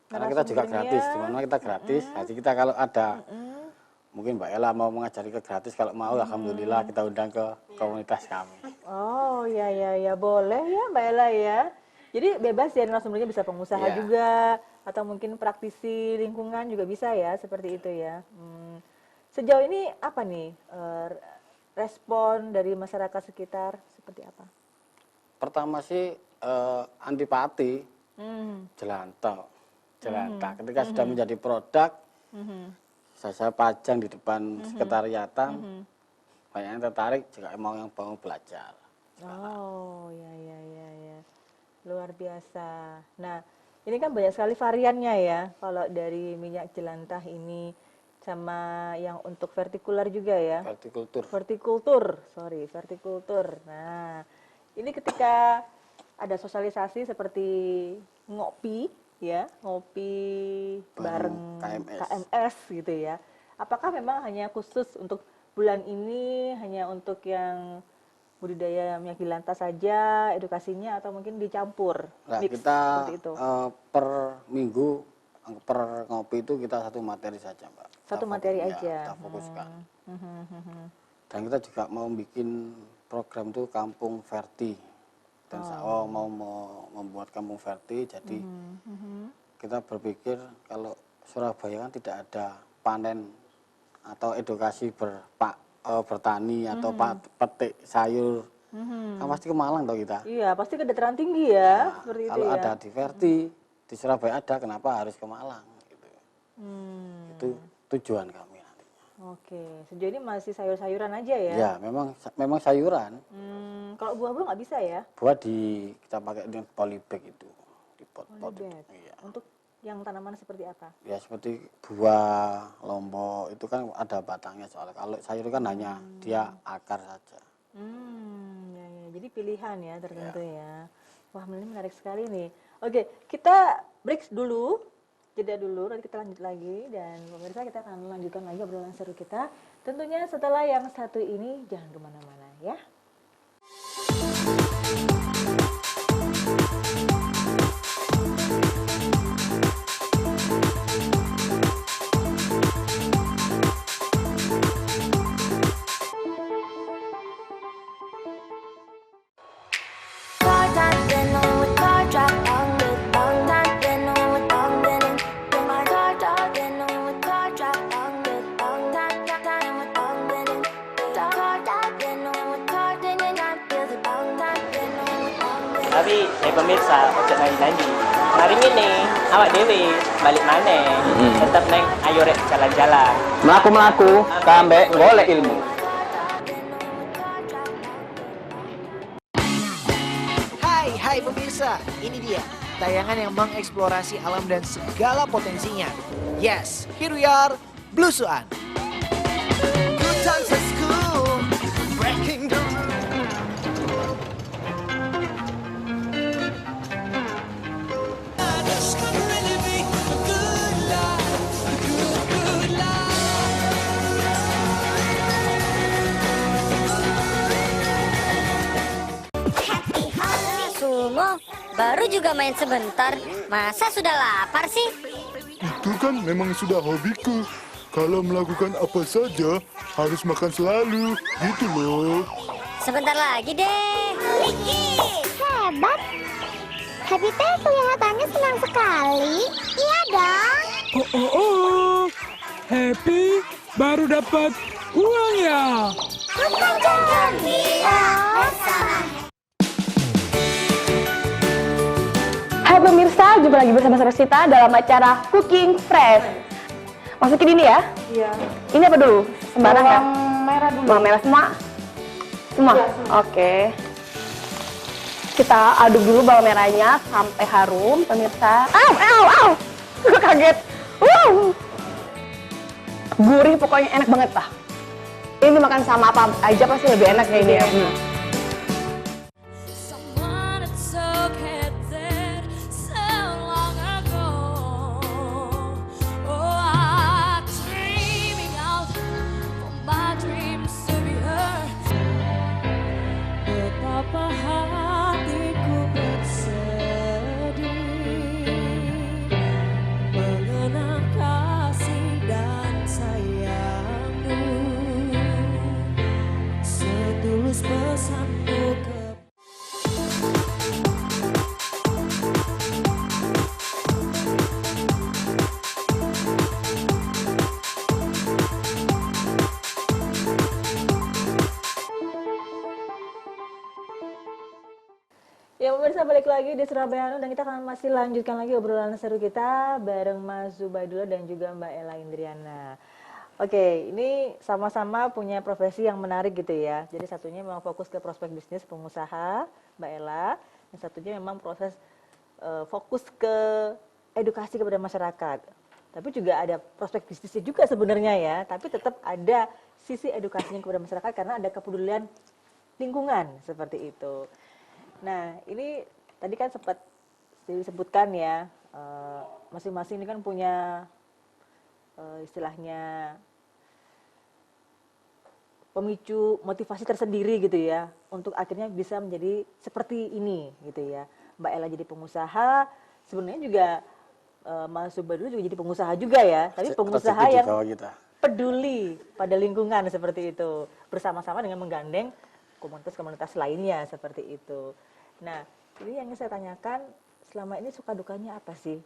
Karena kita juga gratis, di mana kita gratis. Jadi kita kalau ada, mungkin Mbak Ella mau mengajari ke gratis, kalau mau alhamdulillah kita undang ke komunitas kami. Oh, ya, boleh ya Mbak Ella ya. Jadi bebas ya, narasumbernya bisa pengusaha Iya. juga, atau mungkin praktisi lingkungan juga bisa ya, seperti itu ya. Sejauh ini apa nih respon dari masyarakat sekitar seperti apa? Pertama sih antipati, jelantah. Ketika sudah menjadi produk, saya pajang di depan sekretariatan, banyak yang tertarik juga mau yang mau belajar. Oh, ya. Luar biasa. Nah, ini kan banyak sekali variannya ya, kalau dari minyak jelantah ini, sama yang untuk vertikular juga ya. Vertikultur. Nah, ini ketika ada sosialisasi seperti ngopi ya, ngopi bareng KMS gitu ya. Apakah memang hanya khusus untuk bulan ini, hanya untuk yang budidaya minyak jelantah saja edukasinya, atau mungkin dicampur? Nah, mix, kita seperti itu. per minggu, per ngopi itu kita satu materi saja, Mbak. Satu materi aja. Kita fokuskan. Dan kita juga mau bikin program itu Kampung Verti. Dan saya mau membuat Kampung Verti, jadi kita berpikir kalau Surabaya kan tidak ada panen atau edukasi bertani atau petik sayur, kan pasti ke Malang toh kita. Iya, pasti ke dataran tinggi ya, seperti itu Kalau ya. ada di Verti, di Surabaya ada, kenapa harus ke Malang? Gitu. Itu tujuan kami nantinya. Oke, sejauh ini masih sayur-sayuran aja ya? Ya, memang sayuran. Kalau buah-buah nggak bisa ya? Buat kita pakai dengan polybag itu, di pot-pot itu. Polybag. Iya. Untuk yang tanaman seperti apa? Ya seperti buah, lombok itu kan ada batangnya, soalnya kalau sayur kan hanya dia akar saja. Ya. Jadi pilihan ya tertentu ya. Wah, ini menarik sekali nih. Oke, kita break dulu, jeda dulu, nanti kita lanjut lagi. Dan pemirsa, kita akan melanjutkan lagi obrolan seru kita. Tentunya setelah yang satu ini, jangan kemana-mana ya. Tapi pemirsa, ojo lagi. Mari ini, awak dewi balik mana? Tetap neng, ayo rek jalan-jalan. Melaku-melaku, kambek golek ilmu. Hai pemirsa, ini dia tayangan yang mengeksplorasi alam dan segala potensinya. Yes, here we are, Blusuan. Good times at school, breaking the Sumo, baru juga main sebentar. Masa sudah lapar sih? Itu kan memang sudah hobiku. Kalau melakukan apa saja, harus makan selalu. Gitu loh. Sebentar lagi deh. Hebat. Happy Teh kelihatannya senang sekali. Iya dong. Oh. Happy baru dapat uang ya? Bukan jangan. Hai pemirsa, jumpa lagi bersama Rosita dalam acara Cooking Fresh. Masukin ini ya? Iya. Ini apa dulu? Sembarang ya? Merah dulu. Bawang merah semua? Semua? Iya, semua. Oke. Kita aduk dulu bawang merahnya sampai harum, pemirsa. Au! Gue kaget. Gurih, pokoknya enak banget lah. Ini makan sama apa aja pasti lebih enak ya ini ya. Setulus Ya pemirsa, balik lagi di Surabaya dan kita akan masih lanjutkan lagi obrolan seru kita bareng Mas Zubaidullah dan juga Mbak Ella Indriana. Oke, ini sama-sama punya profesi yang menarik gitu ya. Jadi satunya memang fokus ke prospek bisnis pengusaha, Mbak Ella. Yang satunya memang proses fokus ke edukasi kepada masyarakat. Tapi juga ada prospek bisnisnya juga sebenarnya ya. Tapi tetap ada sisi edukasinya kepada masyarakat karena ada kepedulian lingkungan seperti itu. Nah, ini tadi kan sempat disebutkan ya, masing-masing ini kan punya istilahnya pemicu motivasi tersendiri gitu ya, untuk akhirnya bisa menjadi seperti ini gitu ya. Mbak Ella jadi pengusaha, sebenarnya juga Mas Zubaidullah juga jadi pengusaha juga ya, tapi pengusaha yang peduli pada lingkungan seperti itu, bersama-sama dengan menggandeng komunitas-komunitas lainnya seperti itu. Nah, ini yang ingin saya tanyakan, selama ini suka dukanya apa sih?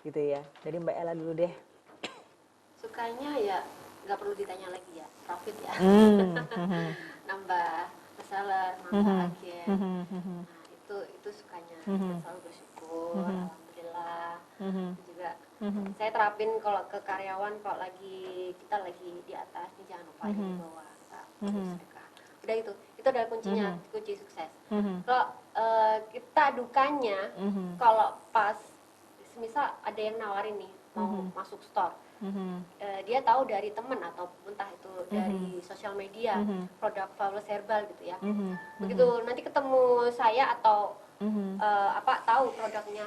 Gitu ya. Dari Mbak Ella dulu deh. Sukanya ya nggak perlu ditanya lagi ya, profit ya. Nambah reseller, nambah agen. Nah, itu sukanya. Selalu bersyukur, alhamdulillah. Juga saya terapin kalau ke karyawan, kalau kita lagi di atas, nih jangan lupa di bawah. Udah itu adalah kuncinya, kunci sukses. Kalau kita dukanya, kalau pas misal ada yang nawarin nih mau masuk store, dia tahu dari teman atau entah itu dari sosial media produk Flawless Herbal gitu ya. Begitu nanti ketemu saya atau tahu produknya,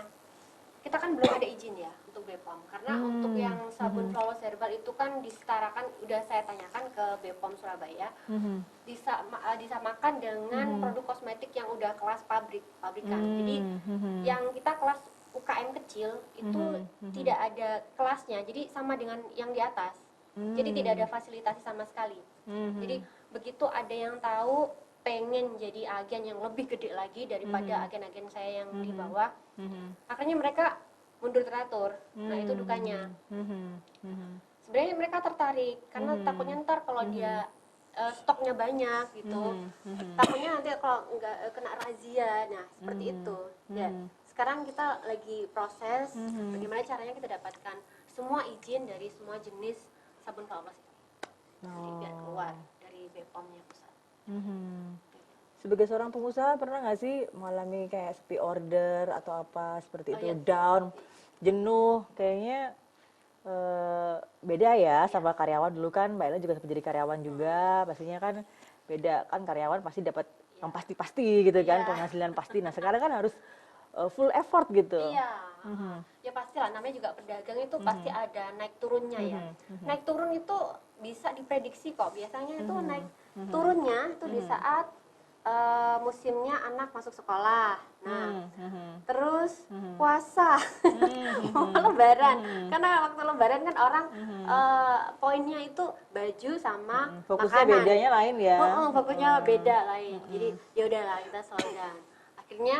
kita kan belum ada izin ya untuk BPOM, karena untuk yang sabun Flawless Herbal itu kan disetarakan, udah saya tanyakan ke BPOM Surabaya, disamakan dengan produk kosmetik yang udah kelas pabrikan. Jadi yang kita kelas UKM kecil itu tidak ada kelasnya, jadi sama dengan yang di atas. Jadi tidak ada fasilitasi sama sekali. Jadi begitu ada yang tahu pengen jadi agen yang lebih gede lagi daripada agen-agen saya yang di bawah, akhirnya mereka mundur teratur. Nah, itu dukanya. Sebenarnya mereka tertarik karena takutnya ntar kalau dia stoknya banyak gitu, takutnya nanti kalau nggak kena razia. Nah, seperti itu ya. Sekarang kita lagi proses bagaimana caranya kita dapatkan semua izin dari semua jenis sabun Flawless ini, jadi biar keluar dari BPOM-nya pusat. Sebagai seorang pengusaha pernah nggak sih mengalami kayak sepi order atau apa seperti itu, down, jenuh? Kayaknya beda ya sama karyawan. Dulu kan Mbak Ella juga sempat jadi karyawan juga, pastinya kan beda kan, karyawan pasti dapat yang pasti-pasti gitu kan, penghasilan pasti. Nah sekarang kan harus full effort gitu. Ya pastilah, namanya juga pedagang itu pasti ada naik turunnya ya. Naik turun itu bisa diprediksi kok, biasanya itu naik turunnya itu di saat musimnya anak masuk sekolah. Nah, terus puasa, mau lebaran. Karena waktu lebaran kan orang poinnya itu baju sama fokusnya makanan. bedanya lain ya. Fokusnya beda lain. Jadi ya udahlah kita slow down. Akhirnya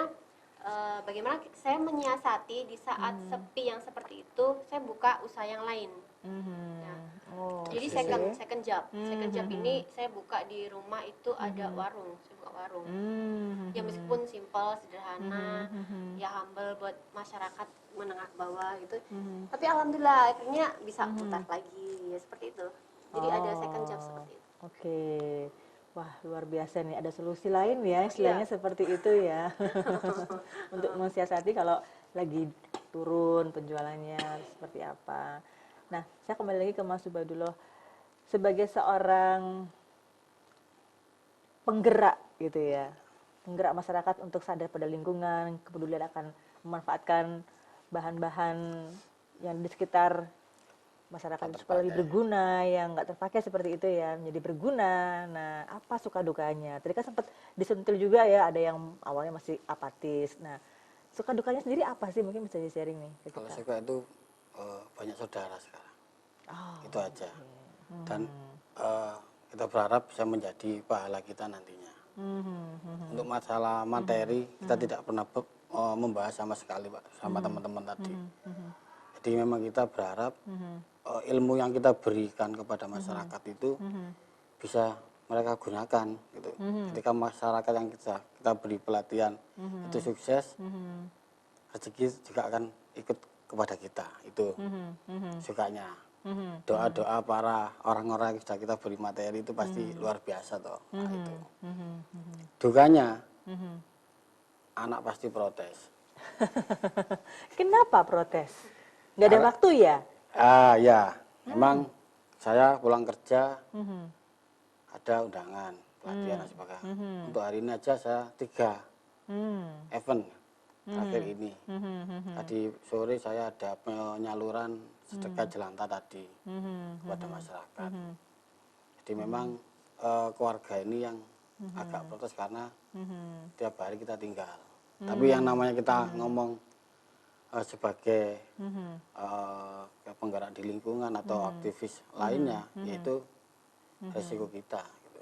bagaimana saya menyiasati di saat sepi yang seperti itu, saya buka usaha yang lain. Jadi second job ini saya buka di rumah itu ada warung, saya buka warung. Ya meskipun simple, sederhana, ya humble buat masyarakat menengah ke bawah gitu. Tapi alhamdulillah akhirnya bisa putar lagi, ya seperti itu. Jadi ada second job seperti itu. Oke. Wah, luar biasa nih, ada solusi lain ya, istilahnya seperti itu ya. Untuk mensiasati kalau lagi turun penjualannya seperti apa. Nah, saya kembali lagi ke Mas Zubaidullah. Sebagai seorang penggerak gitu ya, penggerak masyarakat untuk sadar pada lingkungan, kepedulian akan memanfaatkan bahan-bahan yang di sekitar masyarakat supaya lebih berguna, yang nggak terpakai seperti itu ya, menjadi berguna. Nah, apa suka dukanya? Tadi kan sempat disentil juga ya, ada yang awalnya masih apatis. Nah, suka dukanya sendiri apa sih? Mungkin bisa di-sharing nih ke kita. Kalau suka itu banyak saudara sekarang. Itu aja. Dan kita berharap bisa menjadi pahala kita nantinya. Untuk masalah materi, kita tidak pernah membahas sama sekali, Pak, sama teman-teman tadi. Jadi memang kita berharap ilmu yang kita berikan kepada masyarakat itu bisa mereka gunakan gitu. Ketika masyarakat yang kita beri pelatihan itu sukses, rezeki juga akan ikut kepada kita. Itu sukanya. Doa-doa para orang-orang yang sudah kita beri materi itu pasti luar biasa toh. Nah, itu. Dukanya anak pasti protes. Kenapa protes? Nggak ada waktu ya? Ya, memang saya pulang kerja ada undangan pelatihan dan sebagainya. Untuk hari ini aja saya 3 event terakhir ini. Tadi sore saya ada penyaluran sedekah jelantah tadi kepada masyarakat. Jadi memang keluarga ini yang agak protes karena tiap hari kita tinggal. Tapi yang namanya kita ngomong sebagai penggerak di lingkungan atau aktivis lainnya, yaitu resiko kita. Gitu.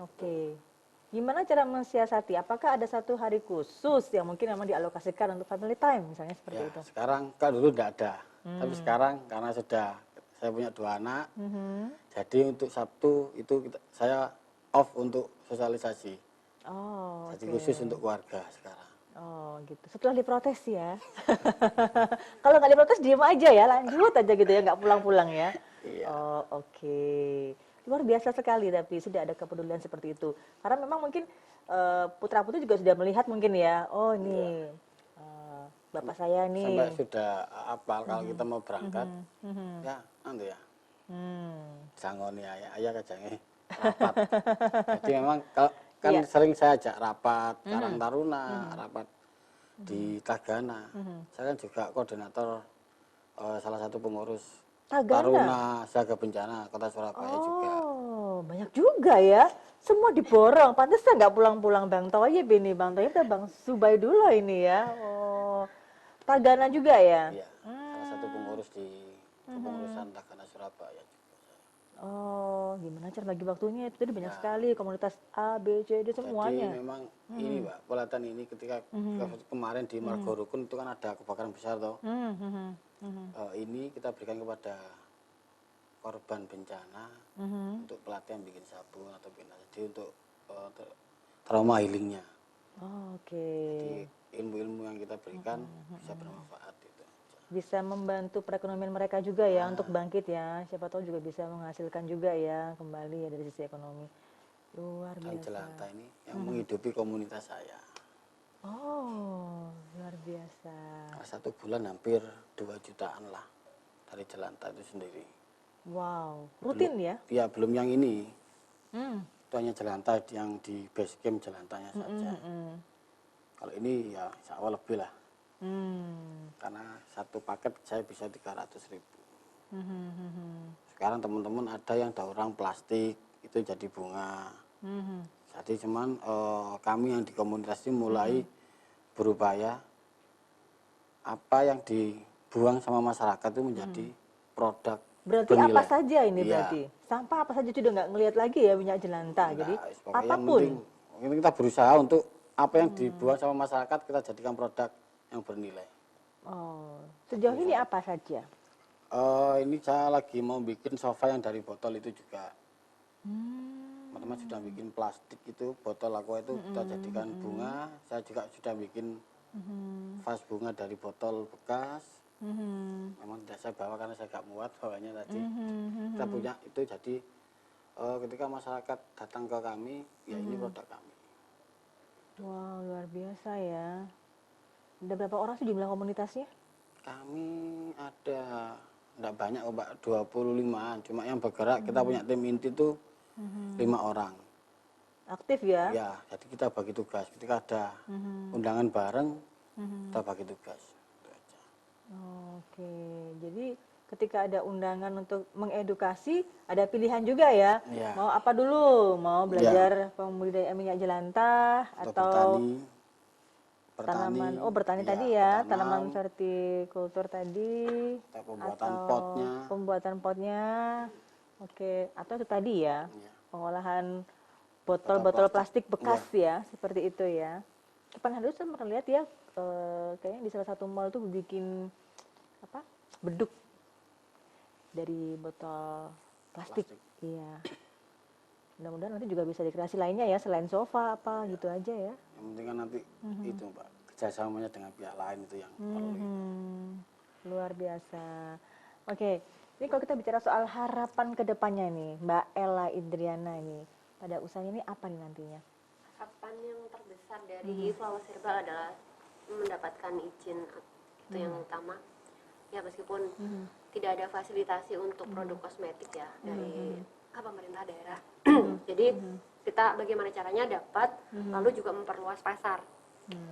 Oke. Gimana cara mensiasati? Apakah ada satu hari khusus yang mungkin memang dialokasikan untuk family time, misalnya seperti itu? Sekarang kan dulu tidak ada, tapi sekarang karena sudah saya punya 2 anak, jadi untuk Sabtu itu saya off untuk sosialisasi. Oh, jadi khusus untuk keluarga sekarang. Oh gitu. Setelah diprotes ya. Kalau nggak diprotes diem aja ya, lanjut aja gitu ya, nggak pulang-pulang ya. Iya. Oh oke. Luar biasa sekali tapi sudah ada kepedulian seperti itu. Karena memang mungkin putra-putri juga sudah melihat mungkin ya. Oh ini bapak saya nih. Sampai sudah apal kalau kita mau berangkat, ya nanti ya. Jangoni ayah kajangi rapat. Jadi memang kalau kan sering saya ajak rapat Karang Taruna, rapat di Tagana. Saya kan juga koordinator salah satu pengurus Taruna Siaga Bencana Kota Surabaya juga. Oh, banyak juga ya. Semua diborong. Pantesan nggak pulang-pulang Bang Toyib ini. Bang Toyib Bang Subay dulu ini ya. Oh, Tagana juga ya? Iya, salah satu pengurus di kepengurusan Tagana Surabaya. Oh, gimana cara bagi waktunya? Itu tadi banyak sekali komunitas A, B, C, D semuanya. Jadi memang ini Pak, pelatihan ini ketika kemarin di Margo Rukun itu kan ada kebakaran besar toh. Ini kita berikan kepada korban bencana untuk pelatihan bikin sabun atau bikin jadi untuk trauma healingnya. Oh, oke. Jadi ilmu-ilmu yang kita berikan bisa bermanfaat. Bisa membantu perekonomian mereka juga ya untuk bangkit ya. Siapa tahu juga bisa menghasilkan juga ya kembali ya dari sisi ekonomi. Luar biasa. Dan jelantah ini yang menghidupi komunitas saya. Oh, luar biasa. 1 bulan hampir 2 jutaan lah dari jelantah itu sendiri. Wow, rutin ya? Iya, belum yang ini. Itu hanya jelantah yang di base camp jelantahnya saja. Kalau ini ya insya Allah lebih lah. Karena satu paket saya bisa 300.000. Sekarang teman-teman ada yang daur ulang plastik itu jadi bunga. Jadi cuman kami yang di komunitas ini mulai berupaya apa yang dibuang sama masyarakat itu menjadi produk berarti bernilai. Apa saja ini berarti? Sampah apa saja sudah nggak ngelihat lagi ya minyak jelantah. Jadi apapun. Mungkin kita berusaha untuk apa yang dibuang sama masyarakat kita jadikan produk yang bernilai. Oh, sejauh ini apa saja? Ini saya lagi mau bikin sofa yang dari botol itu juga. Teman-teman sudah bikin plastik itu, botol aqua itu kita jadikan bunga. Saya juga sudah bikin vas bunga dari botol bekas. Memang tidak saya bawa karena saya gak muat bawanya tadi. Kita punya itu jadi ketika masyarakat datang ke kami, ya ini produk kami. Wow, luar biasa ya. Ada berapa orang sih jumlah komunitasnya? Kami ada, enggak banyak Mbak, 25-an. Cuma yang bergerak, kita punya tim inti itu 5 orang. Aktif ya? Ya, jadi kita bagi tugas. Ketika ada undangan bareng, kita bagi tugas. Itu aja. Oke, jadi ketika ada undangan untuk mengedukasi, ada pilihan juga ya? Ya. Mau apa dulu? Mau belajar pembudidayaan minyak jelantah atau tanaman, bertani ya, tadi ya, tanaman hortikultur tadi, pembuatan atau potnya. Pembuatan potnya, oke, atau itu tadi ya, pengolahan botol-botol plastik bekas ya, seperti itu ya. Kapan hari itu saya pernah lihat ya, kayaknya di salah satu mall tuh bikin apa, beduk dari botol plastik. Iya. Mudah-mudahan nanti juga bisa dikreasi lainnya ya, selain sofa apa gitu aja ya. Yang penting kan nanti itu Mbak, kerjasamanya dengan pihak lain itu yang perlu. Luar biasa. Oke, ini kalau kita bicara soal harapan ke depannya nih, Mbak Ella Indriana ini, pada usahanya ini apa nih nantinya? Harapan yang terbesar dari Flowers Herbal adalah mendapatkan izin, itu yang utama. Ya meskipun tidak ada fasilitasi untuk produk kosmetik ya dari pemerintah daerah. Jadi kita bagaimana caranya dapat, lalu juga memperluas pasar.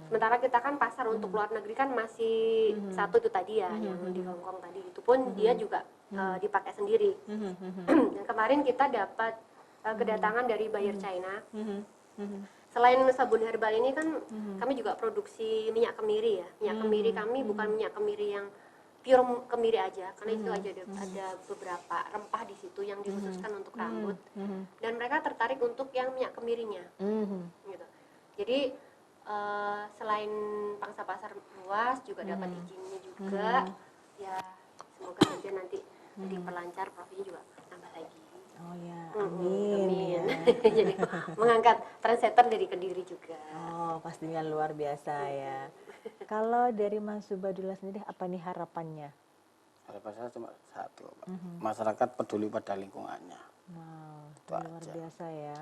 Sementara kita kan pasar untuk luar negeri kan masih satu itu tadi ya, yang di Hong Kong tadi, itu pun dia juga dipakai sendiri. Dan kemarin kita dapat kedatangan dari buyer China. Selain sabun herbal ini kan kami juga produksi minyak kemiri ya. Minyak kemiri kami bukan minyak kemiri yang pure kemiri aja, karena itu aja ada beberapa rempah di situ yang dikhususkan untuk rambut. Dan mereka tertarik untuk yang minyak kemirinya. Gitu. Jadi selain pangsa pasar luas juga dapat izinnya juga. Ya semoga saja nanti diperlancar, profitnya juga tambah lagi. Oh ya, amin. Ya. Jadi mengangkat trendsetter dari Kediri juga. Oh, pastinya luar biasa ya. Kalau dari Mas Subadillah sendiri apa nih harapannya? Harapan saya cuma satu, Pak. Masyarakat peduli pada lingkungannya. Wow, Itu luar aja. biasa ya.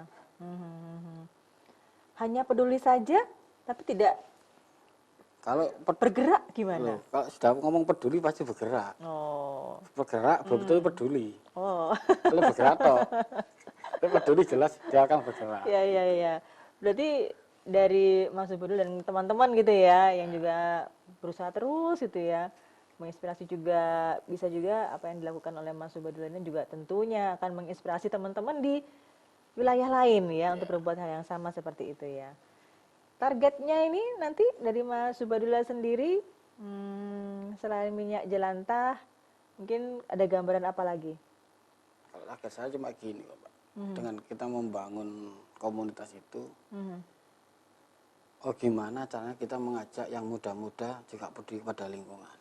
Hanya peduli saja, tapi tidak Kalau bergerak gimana? Loh, kalau sudah ngomong peduli pasti bergerak. Oh. Bergerak belum tentu peduli. Oh. Kalau bergerak toh. Kalau peduli jelas dia akan bergerak. Ya. Berarti dari Mas Subadul dan teman-teman gitu ya, yang juga berusaha terus gitu ya, menginspirasi juga, bisa juga apa yang dilakukan oleh Mas Subadul ini juga tentunya akan menginspirasi teman-teman di wilayah lain ya untuk berbuat hal yang sama seperti itu ya. Targetnya ini nanti dari Mas Subadullah sendiri, selain minyak jelantah, mungkin ada gambaran apa lagi? Kalau target saya cuma gini kok, Pak. Dengan kita membangun komunitas itu, gimana caranya kita mengajak yang muda-muda juga peduli pada lingkungan.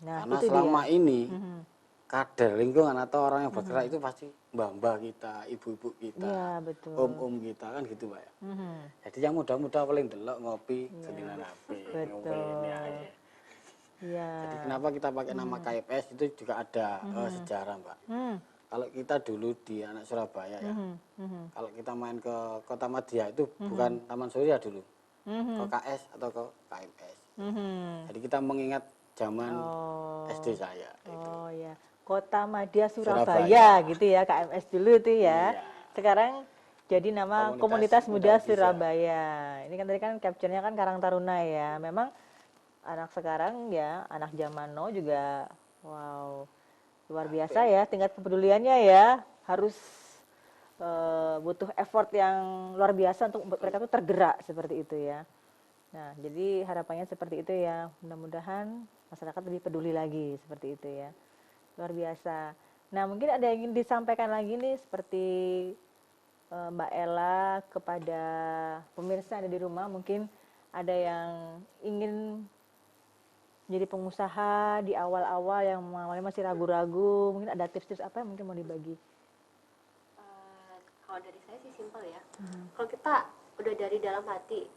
Nah, karena itu selama dia. ini kader lingkungan atau orang yang bergerak itu pasti mbah-mbah kita, ibu-ibu kita, Ya, betul. om-om kita kan gitu Pak ya. Jadi yang muda-muda paling delok ngopi, gelinan HP, ngopi ini aja. Ya. Jadi kenapa kita pakai nama KFS itu juga ada sejarah Mbak. Kalau kita dulu di anak Surabaya ya, kalau kita main ke Kota Madia itu bukan Taman Surya dulu, ke KS atau ke KFS. Jadi kita mengingat zaman SD saya. Oh ya, Kota Madia Surabaya gitu ya, KMS dulu itu ya. Sekarang jadi nama Komunitas Muda Surabaya. Ini kan tadi kan capture-nya kan Karang Taruna ya. Memang anak sekarang ya, anak zaman now juga wow, luar biasa ya tingkat kepeduliannya ya. Harus butuh effort yang luar biasa untuk membuat mereka tuh tergerak seperti itu ya. Nah, jadi harapannya seperti itu ya. Mudah-mudahan masyarakat lebih peduli lagi seperti itu ya. Luar biasa. Nah, mungkin ada yang ingin disampaikan lagi nih seperti Mbak Ella kepada pemirsa yang ada di rumah. Mungkin ada yang ingin jadi pengusaha di awal-awal yang awalnya masih ragu-ragu. Mungkin ada tips-tips apa yang mungkin mau dibagi? Kalau dari saya sih simpel ya. Kalau kita udah dari dalam hati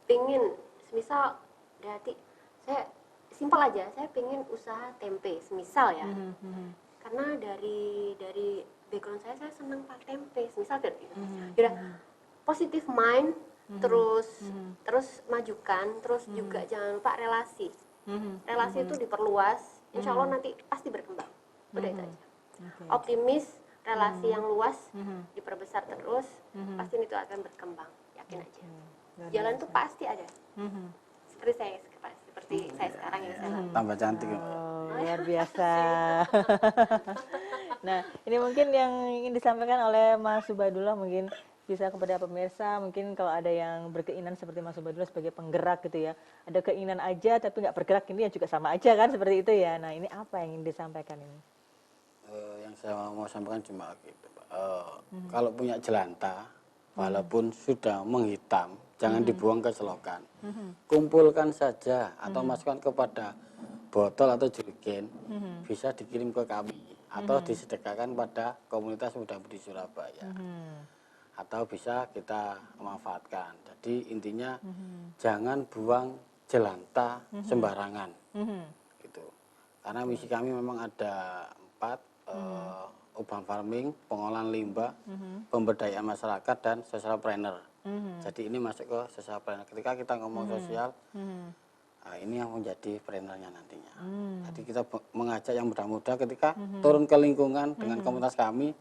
pingin, semisal dari hati, saya simpel aja, saya pingin usaha tempe, semisal ya. Karena dari background saya senang pak tempe, semisal kayak gitu. Udah positive mind, terus majukan, terus juga jangan lupa relasi. Relasi itu diperluas, insya Allah nanti pasti berkembang. Udah itu aja. Optimis, relasi yang luas diperbesar terus, pasti itu akan berkembang, yakin aja. Jalan tuh pasti ada. Seperti saya sekarang yang saya lakukan. Tambah cantik ya. Luar biasa. Nah, ini mungkin yang ingin disampaikan oleh Mas Subadullah, mungkin bisa kepada pemirsa, mungkin kalau ada yang berkeinginan seperti Mas Subadullah sebagai penggerak gitu ya, ada keinginan aja tapi nggak bergerak, ini ya juga sama aja kan seperti itu ya. Nah, ini apa yang ingin disampaikan ini? Yang saya mau sampaikan cuma gitu Pak. Kalau punya jelantah, walaupun sudah menghitam, jangan dibuang ke selokan. Kumpulkan saja atau masukkan kepada botol atau jerigen, bisa dikirim ke kami atau disedekahkan pada komunitas muda budi Surabaya. Atau bisa kita manfaatkan. Jadi intinya jangan buang jelantah sembarangan. Gitu. Karena misi kami memang ada 4, urban farming, pengolahan limbah, pemberdayaan masyarakat, dan social planner. Jadi ini masuk ke social planner. Ketika kita ngomong sosial, ini yang menjadi plannernya nantinya. Jadi kita mengajak yang muda-muda ketika turun ke lingkungan dengan komunitas kami,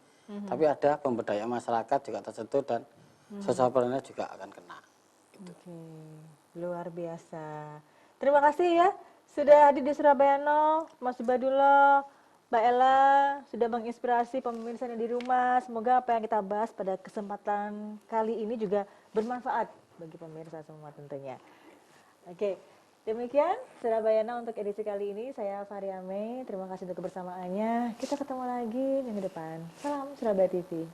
tapi ada pemberdayaan masyarakat juga tersentuh dan social planner juga akan kena. Gitu. Oke, luar biasa. Terima kasih ya sudah hadir di Surabaya No, Mas Badullah, Mbak Ella, sudah menginspirasi pemirsa yang di rumah. Semoga apa yang kita bahas pada kesempatan kali ini juga bermanfaat bagi pemirsa semua tentunya. Oke, demikian Surabaya No untuk edisi kali ini. Saya Faria Mei, terima kasih untuk kebersamaannya. Kita ketemu lagi minggu depan. Salam Surabaya TV.